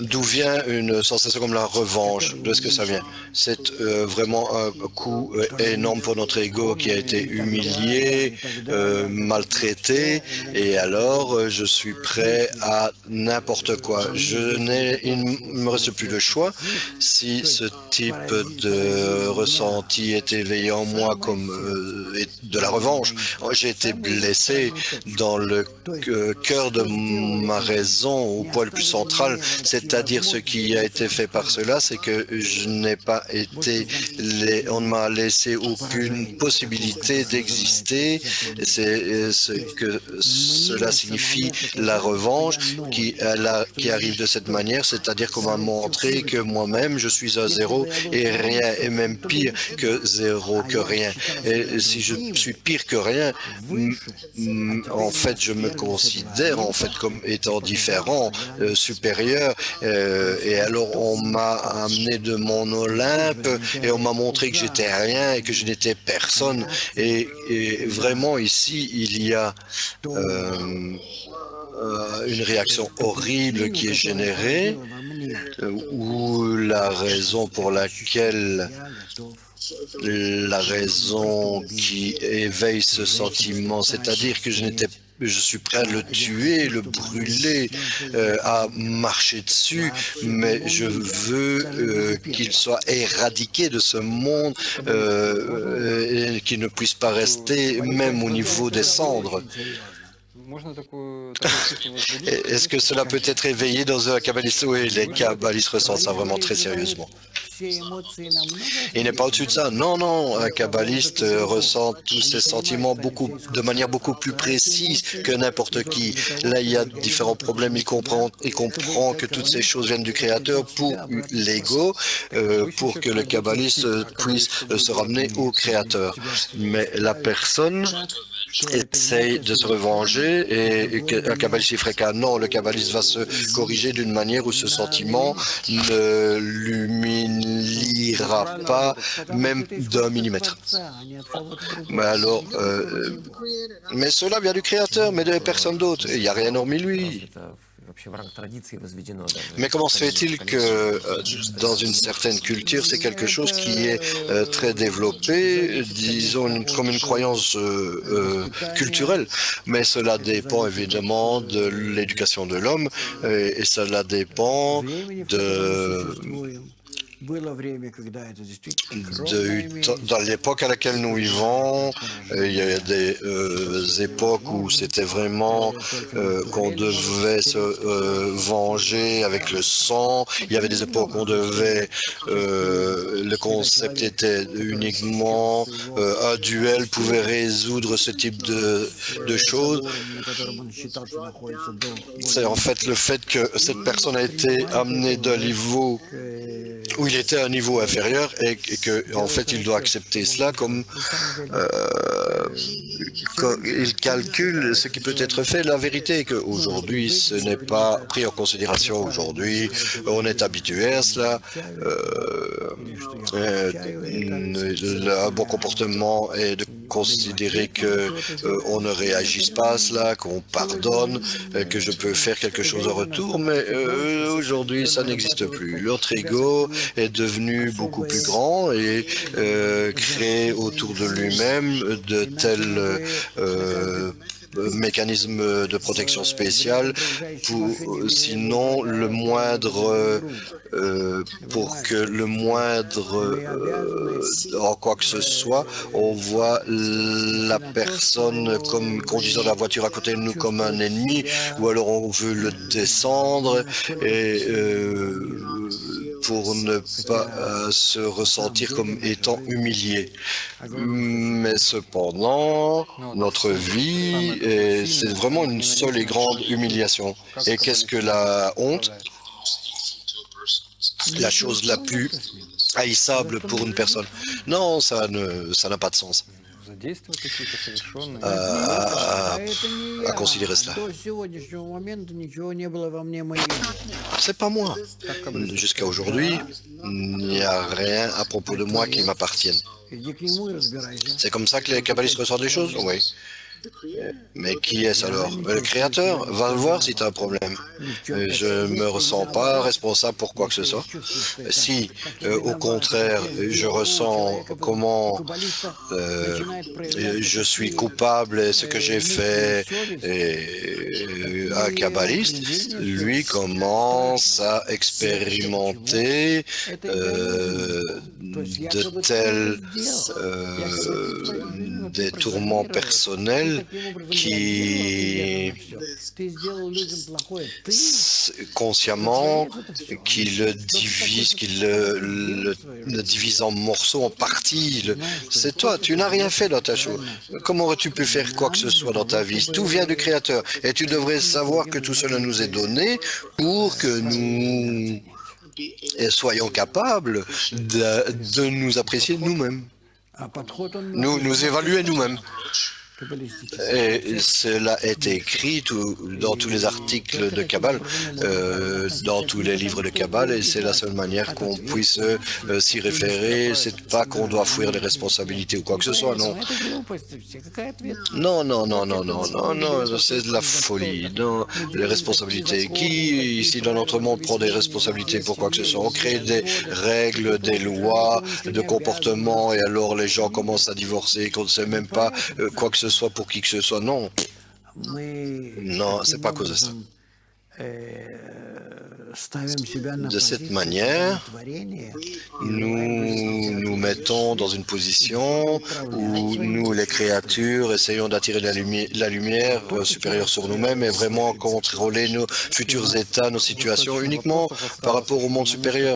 D'où vient une sensation comme la revanche? D'où est-ce que ça vient? C'est vraiment un coup énorme pour notre ego qui a été humilié, maltraité, et alors je suis prêt à n'importe quoi. Il ne me reste plus le choix. Si ce type de ressenti est éveillé en moi comme de la revanche, j'ai été blessé dans le cœur de ma raison, au point le plus central, c'est-à-dire ce qui a été fait par cela, c'est que je n'ai pas été, on ne m'a laissé aucune possibilité d'exister. C'est ce que cela signifie la revanche qui arrive de cette manière, c'est-à-dire qu'on m'a montré que moi-même je suis un zéro et rien, et même pire que zéro, que rien. Et si je suis pire que rien, en fait, je me considère en fait comme étant différent, supérieur. Et alors, on m'a amené de mon Olympe et on m'a montré que j'étais rien et que je n'étais personne. Et vraiment, ici, il y a une réaction horrible qui est générée, où la raison qui éveille ce sentiment, c'est-à-dire que je suis prêt à le tuer, le brûler, à marcher dessus, mais je veux qu'il soit éradiqué de ce monde et qu'il ne puisse pas rester même au niveau des cendres. Est-ce que cela peut être éveillé dans un kabbaliste? Oui, les kabbalistes ressentent ça vraiment très sérieusement. Il n'est pas au-dessus de ça. Non, non, un kabbaliste ressent tous ces sentiments de manière beaucoup plus précise que n'importe qui. Là, il y a différents problèmes. Il comprend que toutes ces choses viennent du Créateur pour l'ego, pour que le kabbaliste puisse se ramener au Créateur. Mais la personne essaye de se revenger et un kabbaliste ferait qu'un non, le kabbaliste va se corriger d'une manière où ce sentiment ne l'humiliera pas même d'un millimètre. Mais cela vient du Créateur, mais de personne d'autre. Il n'y a rien hormis lui. Mais comment se fait-il que dans une certaine culture, c'est quelque chose qui est très développé, disons comme une croyance culturelle, mais cela dépend évidemment de l'éducation de l'homme et cela dépend dans l'époque à laquelle nous vivons. Il y a des époques où c'était vraiment qu'on devait se venger avec le sang. Il y avait des époques où on devait, le concept était uniquement un duel pouvait résoudre ce type de choses. C'est en fait le fait que cette personne a été amenée d'un niveau où il était à un niveau inférieur et que en fait il doit accepter cela comme il calcule ce qui peut être fait. La vérité est qu'aujourd'hui ce n'est pas pris en considération. Aujourd'hui on est habitué à cela. Un bon comportement est de considérer que on ne réagisse pas à cela, qu'on pardonne, que je peux faire quelque chose en retour, mais aujourd'hui ça n'existe plus. L'autre ego est devenu beaucoup plus grand et crée autour de lui-même de tels mécanismes de protection spéciale sinon pour que le moindre en quoi que ce soit, on voit la personne comme conduisant la voiture à côté de nous comme un ennemi, ou alors on veut le descendre et pour ne pas se ressentir comme étant humilié. Mais cependant, notre vie, c'est vraiment une seule et grande humiliation. Et qu'est-ce que la honte? La chose la plus haïssable pour une personne. Non, ça n'a pas de sens. À considérer cela. C'est pas moi. Jusqu'à aujourd'hui, il n'y a rien à propos de moi qui m'appartienne. C'est comme ça que les kabbalistes ressortent des choses? Oui. Mais qui est-ce alors? Le Créateur va voir si tu as un problème. Je ne me ressens pas responsable pour quoi que ce soit. Si, au contraire, je ressens comment je suis coupable et ce que j'ai fait un kabbaliste, lui commence à expérimenter de tels des tourments personnels qui consciemment qui le divise, le divise en morceaux, en parties. C'est toi, tu n'as rien fait dans ta chose. Comment aurais-tu pu faire quoi que ce soit dans ta vie? Tout vient du Créateur. Et tu devrais savoir que tout cela nous est donné pour que nous soyons capables de nous apprécier nous-mêmes. Nous évaluer nous-mêmes. Et cela est écrit dans tous les articles de Kabbale, dans tous les livres de Kabbale, et c'est la seule manière qu'on puisse s'y référer. C'est pas qu'on doit fuir les responsabilités ou quoi que ce soit, non. Non, non, non, non, non, non, non, c'est de la folie. Non, les responsabilités. Qui ici dans notre monde prend des responsabilités pour quoi que ce soit? On crée des règles, des lois de comportement, et alors les gens commencent à divorcer, qu'on ne sait même pas quoi que ce soit pour qui que ce soit. Non, non, c'est pas à cause de ça. De cette manière, nous nous mettons dans une position où nous, les créatures, essayons d'attirer la lumière supérieure sur nous-mêmes et vraiment contrôler nos futurs états, nos situations uniquement par rapport au monde supérieur.